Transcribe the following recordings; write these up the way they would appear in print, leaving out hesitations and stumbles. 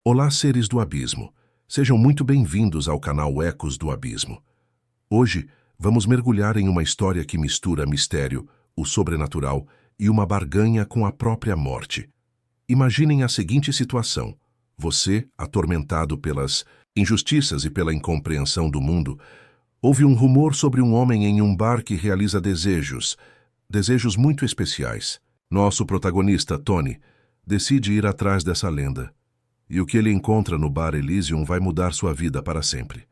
Olá, seres do abismo. Sejam muito bem-vindos ao canal Ecos do Abismo. Hoje, vamos mergulhar em uma história que mistura mistério, o sobrenatural e uma barganha com a própria morte. Imaginem a seguinte situação. Você, atormentado pelas injustiças e pela incompreensão do mundo, ouve um rumor sobre um homem em um bar que realiza desejos muito especiais. Nosso protagonista, Tony, decide ir atrás dessa lenda. E o que ele encontra no Bar Elysium vai mudar sua vida para sempre.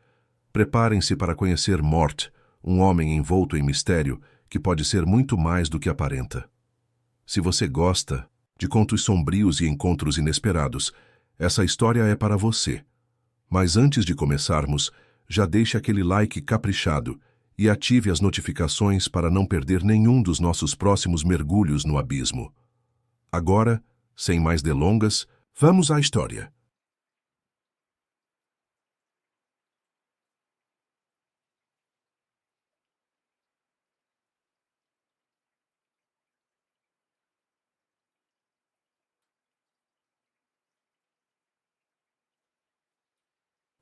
Preparem-se para conhecer Mort, um homem envolto em mistério que pode ser muito mais do que aparenta. Se você gosta de contos sombrios e encontros inesperados, essa história é para você. Mas antes de começarmos, já deixe aquele like caprichado e ative as notificações para não perder nenhum dos nossos próximos mergulhos no abismo. Agora, sem mais delongas, vamos à história.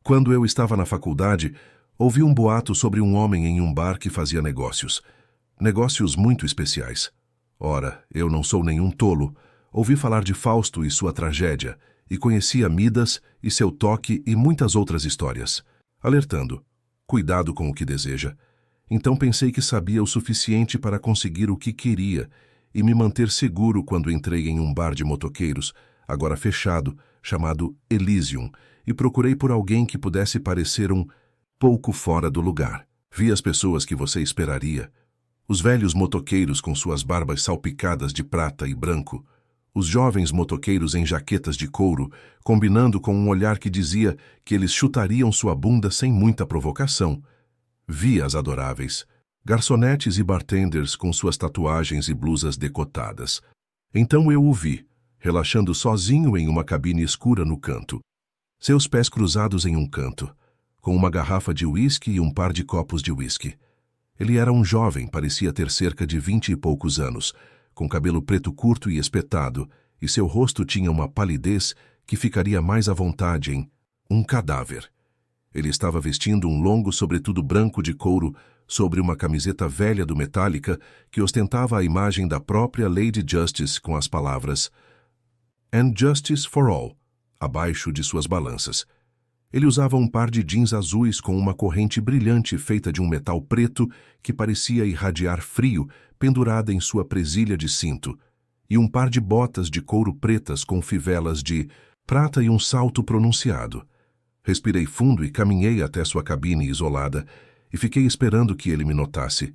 Quando eu estava na faculdade, ouvi um boato sobre um homem em um bar que fazia negócios. Negócios muito especiais. Ora, eu não sou nenhum tolo. Ouvi falar de Fausto e sua tragédia, e conhecia Midas e seu toque e muitas outras histórias. Alertando, cuidado com o que deseja. Então pensei que sabia o suficiente para conseguir o que queria e me manter seguro quando entrei em um bar de motoqueiros, agora fechado, chamado Elysium, e procurei por alguém que pudesse parecer um pouco fora do lugar. Vi as pessoas que você esperaria. Os velhos motoqueiros com suas barbas salpicadas de prata e branco, os jovens motoqueiros em jaquetas de couro, combinando com um olhar que dizia que eles chutariam sua bunda sem muita provocação. Vi as adoráveis, garçonetes e bartenders com suas tatuagens e blusas decotadas. Então eu o vi, relaxando sozinho em uma cabine escura no canto, seus pés cruzados em um canto, com uma garrafa de uísque e um par de copos de uísque. Ele era um jovem, parecia ter cerca de 20 e poucos anos, com cabelo preto curto e espetado, e seu rosto tinha uma palidez que ficaria mais à vontade em um cadáver. Ele estava vestindo um longo sobretudo branco de couro sobre uma camiseta velha do Metallica que ostentava a imagem da própria Lady Justice com as palavras "And Justice for All" abaixo de suas balanças. Ele usava um par de jeans azuis com uma corrente brilhante feita de um metal preto que parecia irradiar frio pendurada em sua presilha de cinto, e um par de botas de couro pretas com fivelas de prata e um salto pronunciado. Respirei fundo e caminhei até sua cabine isolada e fiquei esperando que ele me notasse.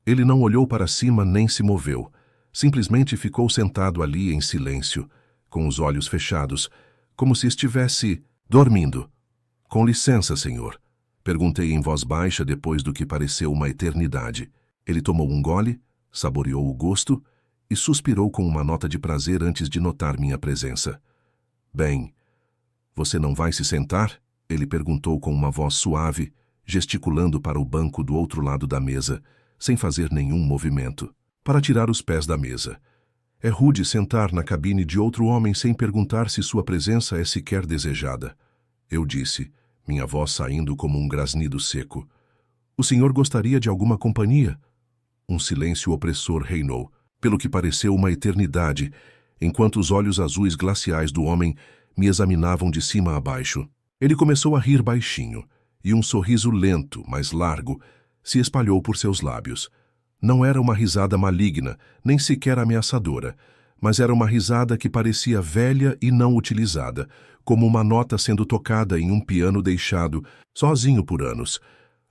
Ele não olhou para cima nem se moveu. Simplesmente ficou sentado ali em silêncio, com os olhos fechados, como se estivesse dormindo. "Com licença, senhor", perguntei em voz baixa depois do que pareceu uma eternidade. Ele tomou um gole, saboreou o gosto e suspirou com uma nota de prazer antes de notar minha presença. "Bem, você não vai se sentar?" ele perguntou com uma voz suave, gesticulando para o banco do outro lado da mesa, sem fazer nenhum movimento, para tirar os pés da mesa. É rude sentar na cabine de outro homem sem perguntar se sua presença é sequer desejada. Eu disse, minha voz saindo como um grasnido seco. "O senhor gostaria de alguma companhia?" Um silêncio opressor reinou, pelo que pareceu uma eternidade, enquanto os olhos azuis glaciais do homem me examinavam de cima a baixo. Ele começou a rir baixinho, e um sorriso lento, mas largo, se espalhou por seus lábios. Não era uma risada maligna, nem sequer ameaçadora, mas era uma risada que parecia velha e não utilizada, como uma nota sendo tocada em um piano deixado sozinho por anos.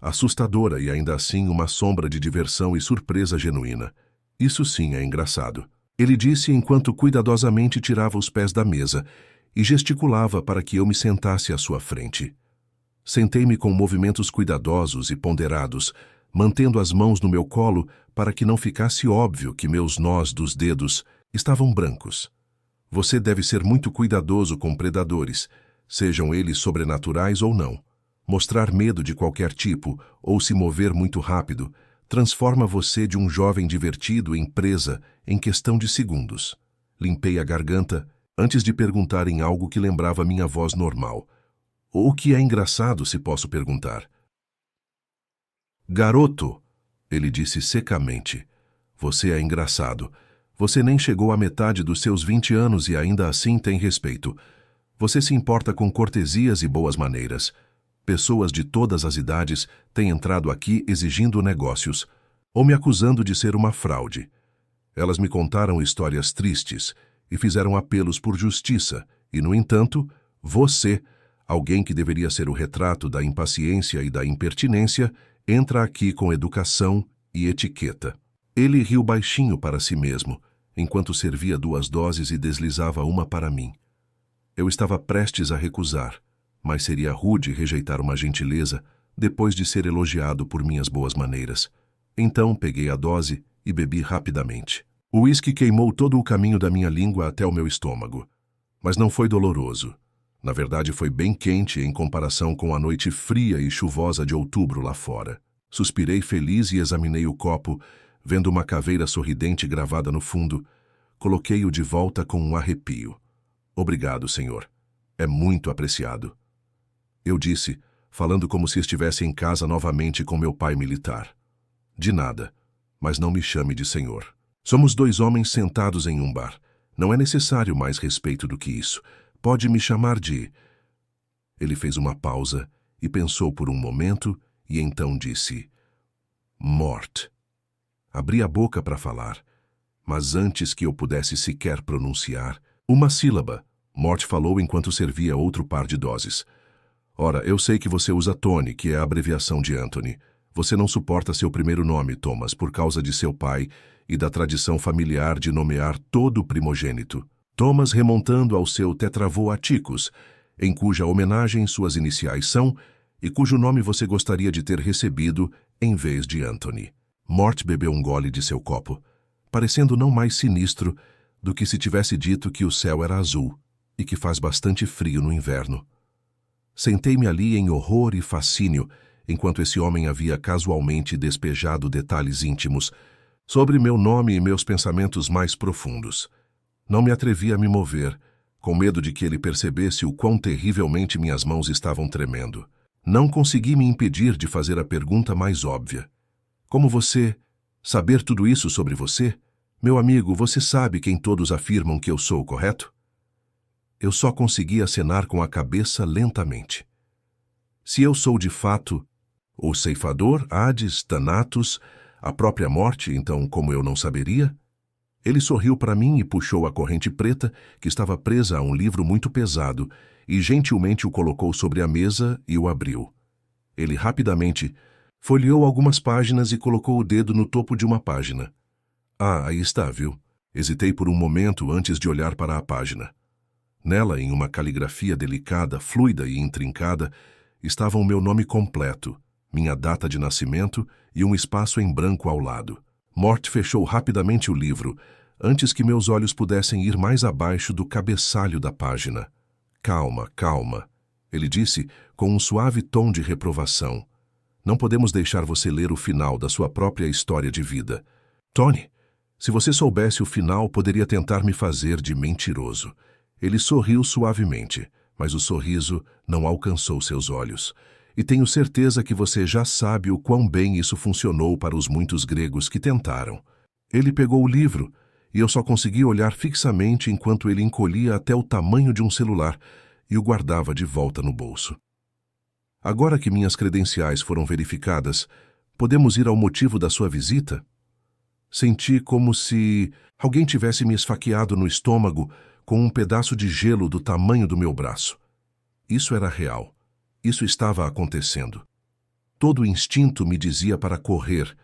Assustadora e ainda assim uma sombra de diversão e surpresa genuína. Isso sim é engraçado. Ele disse enquanto cuidadosamente tirava os pés da mesa e gesticulava para que eu me sentasse à sua frente. Sentei-me com movimentos cuidadosos e ponderados, mantendo as mãos no meu colo para que não ficasse óbvio que meus nós dos dedos estavam brancos. Você deve ser muito cuidadoso com predadores, sejam eles sobrenaturais ou não. Mostrar medo de qualquer tipo ou se mover muito rápido transforma você de um jovem divertido em presa em questão de segundos. Limpei a garganta antes de perguntar em algo que lembrava minha voz normal. O que é engraçado, se posso perguntar? Garoto, ele disse secamente, você é engraçado. Você nem chegou à metade dos seus 20 anos e ainda assim tem respeito. Você se importa com cortesias e boas maneiras. Pessoas de todas as idades têm entrado aqui exigindo negócios, ou me acusando de ser uma fraude. Elas me contaram histórias tristes e fizeram apelos por justiça, e, no entanto, você, alguém que deveria ser o retrato da impaciência e da impertinência, entra aqui com educação e etiqueta. Ele riu baixinho para si mesmo, enquanto servia 2 doses e deslizava uma para mim. Eu estava prestes a recusar, mas seria rude rejeitar uma gentileza depois de ser elogiado por minhas boas maneiras. Então peguei a dose e bebi rapidamente. O uísque queimou todo o caminho da minha língua até o meu estômago. Mas não foi doloroso. Na verdade, foi bem quente em comparação com a noite fria e chuvosa de outubro lá fora. Suspirei feliz e examinei o copo, vendo uma caveira sorridente gravada no fundo. Coloquei-o de volta com um arrepio. Obrigado, senhor. É muito apreciado. Eu disse, falando como se estivesse em casa novamente com meu pai militar. De nada, mas não me chame de senhor. Somos 2 homens sentados em um bar. Não é necessário mais respeito do que isso. Pode me chamar de... Ele fez uma pausa e pensou por um momento e então disse... Mort. Abri a boca para falar, mas antes que eu pudesse sequer pronunciar, uma sílaba, Mort falou enquanto servia outro par de doses. Ora, eu sei que você usa Tony, que é a abreviação de Anthony. Você não suporta seu primeiro nome, Thomas, por causa de seu pai e da tradição familiar de nomear todo o primogênito. Thomas remontando ao seu tetravô Atticus, em cuja homenagem suas iniciais são e cujo nome você gostaria de ter recebido em vez de Anthony. Mort bebeu um gole de seu copo, parecendo não mais sinistro do que se tivesse dito que o céu era azul e que faz bastante frio no inverno. Sentei-me ali em horror e fascínio, enquanto esse homem havia casualmente despejado detalhes íntimos sobre meu nome e meus pensamentos mais profundos. Não me atrevi a me mover, com medo de que ele percebesse o quão terrivelmente minhas mãos estavam tremendo. Não consegui me impedir de fazer a pergunta mais óbvia. Como você... saber tudo isso sobre você? Meu amigo, você sabe quem todos afirmam que eu sou, correto? Eu só consegui acenar com a cabeça lentamente. Se eu sou de fato o ceifador, Hades, Thanatos, a própria morte, então como eu não saberia? Ele sorriu para mim e puxou a corrente preta, que estava presa a um livro muito pesado, e gentilmente o colocou sobre a mesa e o abriu. Ele rapidamente folheou algumas páginas e colocou o dedo no topo de uma página. Ah, aí está, viu? Hesitei por um momento antes de olhar para a página. Nela, em uma caligrafia delicada, fluida e intrincada, estava o meu nome completo, minha data de nascimento e um espaço em branco ao lado. Mort fechou rapidamente o livro, antes que meus olhos pudessem ir mais abaixo do cabeçalho da página. Calma, calma, ele disse com um suave tom de reprovação. Não podemos deixar você ler o final da sua própria história de vida. Tony, se você soubesse o final, poderia tentar me fazer de mentiroso. Ele sorriu suavemente, mas o sorriso não alcançou seus olhos. E tenho certeza que você já sabe o quão bem isso funcionou para os muitos gregos que tentaram. Ele pegou o livro, e eu só consegui olhar fixamente enquanto ele encolhia até o tamanho de um celular e o guardava de volta no bolso. Agora que minhas credenciais foram verificadas, podemos ir ao motivo da sua visita? Senti como se alguém tivesse me esfaqueado no estômago com um pedaço de gelo do tamanho do meu braço. Isso era real. Isso estava acontecendo. Todo o instinto me dizia para correr,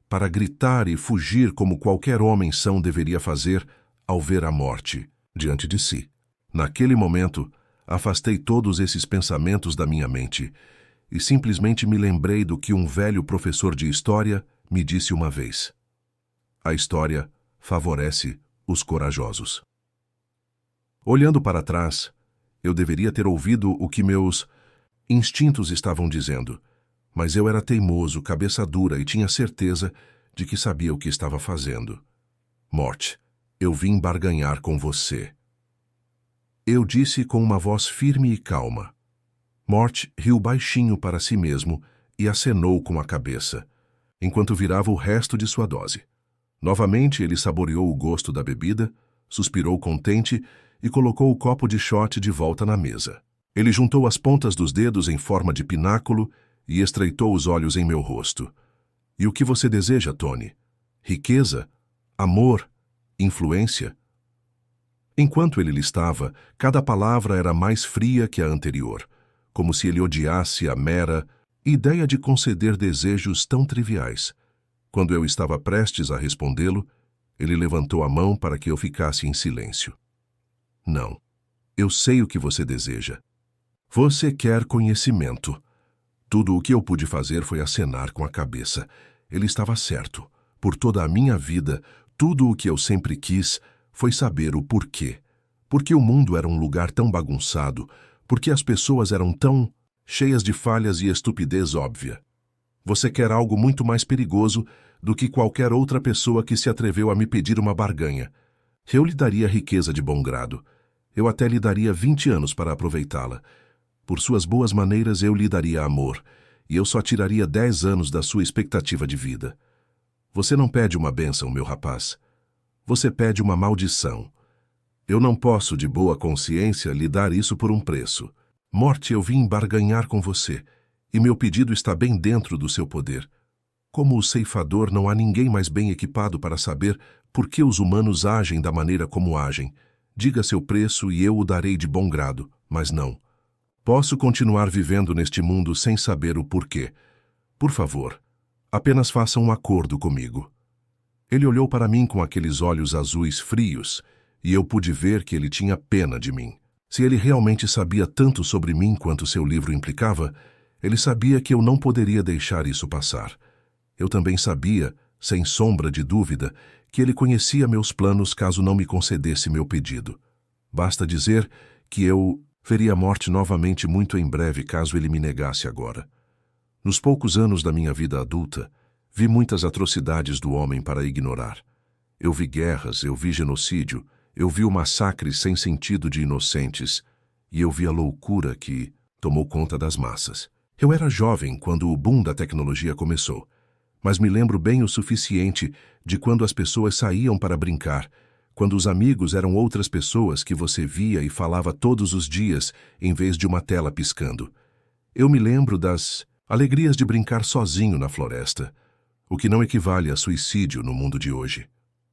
para gritar e fugir como qualquer homem são deveria fazer ao ver a morte diante de si. Naquele momento, afastei todos esses pensamentos da minha mente e simplesmente me lembrei do que um velho professor de história me disse uma vez. A história favorece os corajosos. Olhando para trás, eu deveria ter ouvido o que meus instintos estavam dizendo, mas eu era teimoso, cabeça dura e tinha certeza de que sabia o que estava fazendo. Mort, eu vim barganhar com você. Eu disse com uma voz firme e calma. Mort riu baixinho para si mesmo e acenou com a cabeça, enquanto virava o resto de sua dose. Novamente ele saboreou o gosto da bebida, suspirou contente e colocou o copo de shot de volta na mesa. Ele juntou as pontas dos dedos em forma de pináculo e estreitou os olhos em meu rosto. E o que você deseja, Tony? Riqueza? Amor? Influência? Enquanto ele listava, cada palavra era mais fria que a anterior, como se ele odiasse a mera ideia de conceder desejos tão triviais. Quando eu estava prestes a respondê-lo, ele levantou a mão para que eu ficasse em silêncio. Não, eu sei o que você deseja. Você quer conhecimento. Tudo o que eu pude fazer foi acenar com a cabeça. Ele estava certo. Por toda a minha vida, tudo o que eu sempre quis foi saber o porquê. Por que o mundo era um lugar tão bagunçado? Por que as pessoas eram tão cheias de falhas e estupidez óbvia? Você quer algo muito mais perigoso do que qualquer outra pessoa que se atreveu a me pedir uma barganha. Eu lhe daria riqueza de bom grado. Eu até lhe daria 20 anos para aproveitá-la. Por suas boas maneiras eu lhe daria amor, e eu só tiraria 10 anos da sua expectativa de vida. Você não pede uma bênção, meu rapaz. Você pede uma maldição. Eu não posso, de boa consciência, lhe dar isso por um preço. Morte, eu vim barganhar com você, e meu pedido está bem dentro do seu poder. Como o ceifador, não há ninguém mais bem equipado para saber por que os humanos agem da maneira como agem. Diga seu preço e eu o darei de bom grado, mas não. Posso continuar vivendo neste mundo sem saber o porquê. Por favor, apenas faça um acordo comigo. Ele olhou para mim com aqueles olhos azuis frios, e eu pude ver que ele tinha pena de mim. Se ele realmente sabia tanto sobre mim quanto seu livro implicava, ele sabia que eu não poderia deixar isso passar. Eu também sabia, sem sombra de dúvida, que ele conhecia meus planos caso não me concedesse meu pedido. Basta dizer que eu veria a morte novamente muito em breve caso ele me negasse agora. Nos poucos anos da minha vida adulta, vi muitas atrocidades do homem para ignorar. Eu vi guerras, eu vi genocídio, eu vi o massacre sem sentido de inocentes, e eu vi a loucura que tomou conta das massas. Eu era jovem quando o boom da tecnologia começou, mas me lembro bem o suficiente de quando as pessoas saíam para brincar, quando os amigos eram outras pessoas que você via e falava todos os dias em vez de uma tela piscando. Eu me lembro das alegrias de brincar sozinho na floresta, o que não equivale a suicídio no mundo de hoje.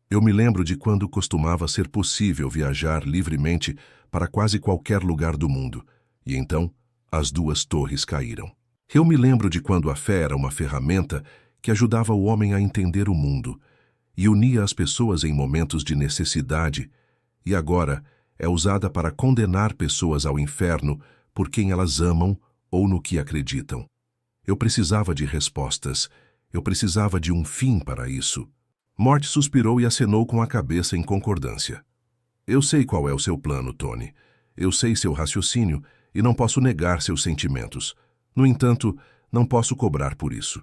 Eu me lembro de quando costumava ser possível viajar livremente para quase qualquer lugar do mundo, e então as duas torres caíram. Eu me lembro de quando a fé era uma ferramenta que ajudava o homem a entender o mundo e unia as pessoas em momentos de necessidade, e agora é usada para condenar pessoas ao inferno por quem elas amam ou no que acreditam. Eu precisava de respostas, eu precisava de um fim para isso. Mort suspirou e acenou com a cabeça em concordância. Eu sei qual é o seu plano, Tony. Eu sei seu raciocínio e não posso negar seus sentimentos. No entanto, não posso cobrar por isso.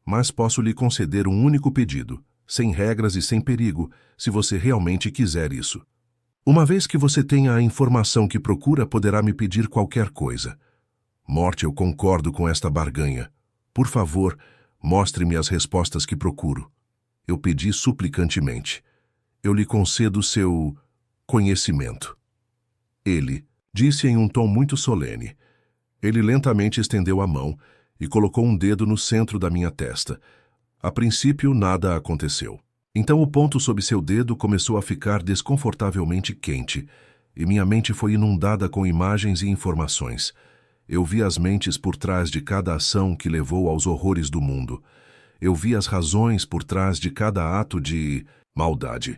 Mas posso lhe conceder um único pedido, sem regras e sem perigo, se você realmente quiser isso. Uma vez que você tenha a informação que procura, poderá me pedir qualquer coisa. Mort, eu concordo com esta barganha. Por favor, mostre-me as respostas que procuro. Eu pedi suplicantemente. Eu lhe concedo seu conhecimento. Ele disse em um tom muito solene. Ele lentamente estendeu a mão e colocou um dedo no centro da minha testa. A princípio, nada aconteceu. Então o ponto sob seu dedo começou a ficar desconfortavelmente quente, e minha mente foi inundada com imagens e informações. Eu vi as mentes por trás de cada ação que levou aos horrores do mundo. Eu vi as razões por trás de cada ato de maldade.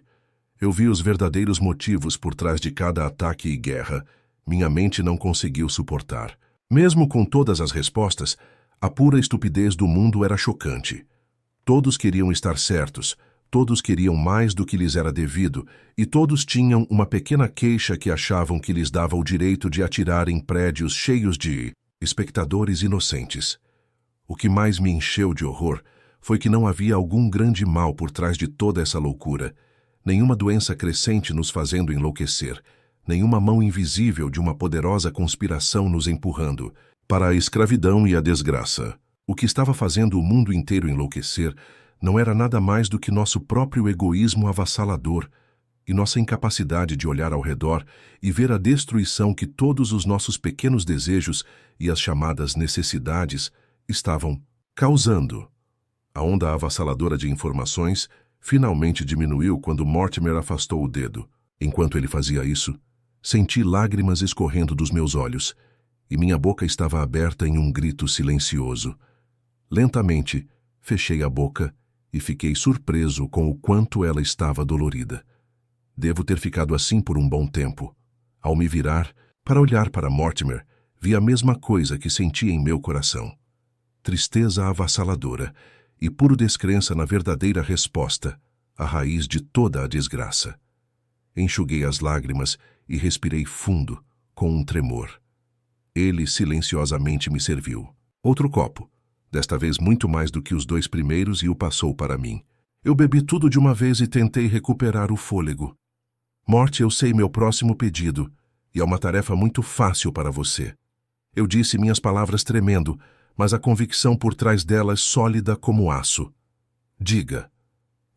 Eu vi os verdadeiros motivos por trás de cada ataque e guerra. Minha mente não conseguiu suportar. Mesmo com todas as respostas, a pura estupidez do mundo era chocante. Todos queriam estar certos, todos queriam mais do que lhes era devido, e todos tinham uma pequena queixa que achavam que lhes dava o direito de atirar em prédios cheios de espectadores inocentes. O que mais me encheu de horror foi que não havia algum grande mal por trás de toda essa loucura, nenhuma doença crescente nos fazendo enlouquecer, nenhuma mão invisível de uma poderosa conspiração nos empurrando para a escravidão e a desgraça. O que estava fazendo o mundo inteiro enlouquecer não era nada mais do que nosso próprio egoísmo avassalador e nossa incapacidade de olhar ao redor e ver a destruição que todos os nossos pequenos desejos e as chamadas necessidades estavam causando. A onda avassaladora de informações finalmente diminuiu quando Mortimer afastou o dedo. Enquanto ele fazia isso, senti lágrimas escorrendo dos meus olhos e minha boca estava aberta em um grito silencioso. Lentamente, fechei a boca e fiquei surpreso com o quanto ela estava dolorida. Devo ter ficado assim por um bom tempo. Ao me virar, para olhar para Mortimer, vi a mesma coisa que senti em meu coração. Tristeza avassaladora e pura descrença na verdadeira resposta, a raiz de toda a desgraça. Enxuguei as lágrimas e respirei fundo, com um tremor. Ele silenciosamente me serviu. Outro copo, desta vez muito mais do que os 2 primeiros, e o passou para mim. Eu bebi tudo de uma vez e tentei recuperar o fôlego. Mort, eu sei meu próximo pedido, e é uma tarefa muito fácil para você. Eu disse minhas palavras tremendo, mas a convicção por trás delas sólida como aço. Diga.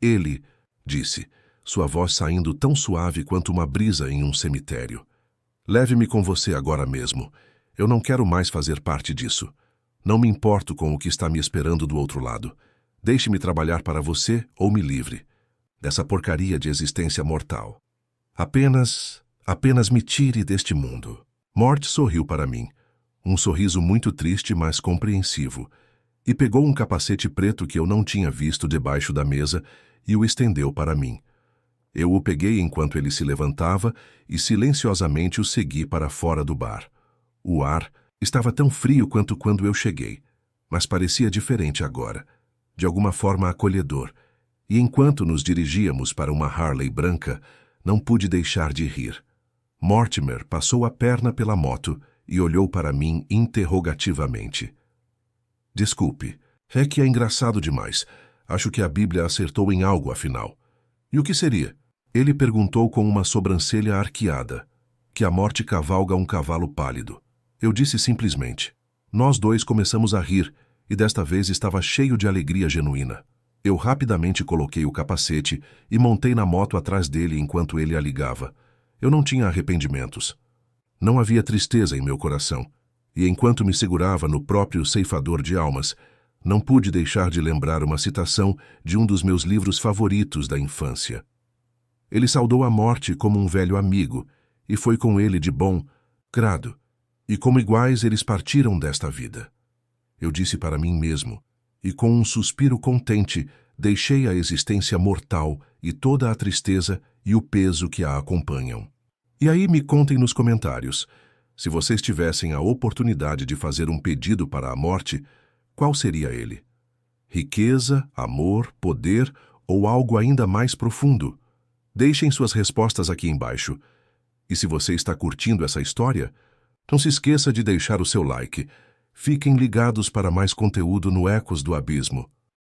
Ele disse, sua voz saindo tão suave quanto uma brisa em um cemitério. Leve-me com você agora mesmo. Eu não quero mais fazer parte disso. Não me importo com o que está me esperando do outro lado. Deixe-me trabalhar para você ou me livre dessa porcaria de existência mortal. Apenas me tire deste mundo. Mort sorriu para mim, um sorriso muito triste, mas compreensivo, e pegou um capacete preto que eu não tinha visto debaixo da mesa e o estendeu para mim. Eu o peguei enquanto ele se levantava e silenciosamente o segui para fora do bar. O ar estava tão frio quanto quando eu cheguei, mas parecia diferente agora, de alguma forma acolhedor, e enquanto nos dirigíamos para uma Harley branca, não pude deixar de rir. Mortimer passou a perna pela moto e olhou para mim interrogativamente. Desculpe, é que é engraçado demais. Acho que a Bíblia acertou em algo, afinal. E o que seria? Ele perguntou com uma sobrancelha arqueada. Que a morte cavalga um cavalo pálido. Eu disse simplesmente. Nós dois começamos a rir, e desta vez estava cheio de alegria genuína. Eu rapidamente coloquei o capacete e montei na moto atrás dele enquanto ele a ligava. Eu não tinha arrependimentos. Não havia tristeza em meu coração, e enquanto me segurava no próprio ceifador de almas, não pude deixar de lembrar uma citação de um dos meus livros favoritos da infância. Ele saudou a morte como um velho amigo, e foi com ele de bom grado, e como iguais eles partiram desta vida. Eu disse para mim mesmo, e com um suspiro contente, deixei a existência mortal e toda a tristeza e o peso que a acompanham. E aí me contem nos comentários, se vocês tivessem a oportunidade de fazer um pedido para a morte, qual seria ele? Riqueza, amor, poder ou algo ainda mais profundo? Deixem suas respostas aqui embaixo. E se você está curtindo essa história, não se esqueça de deixar o seu like. Fiquem ligados para mais conteúdo no Ecos do Abismo.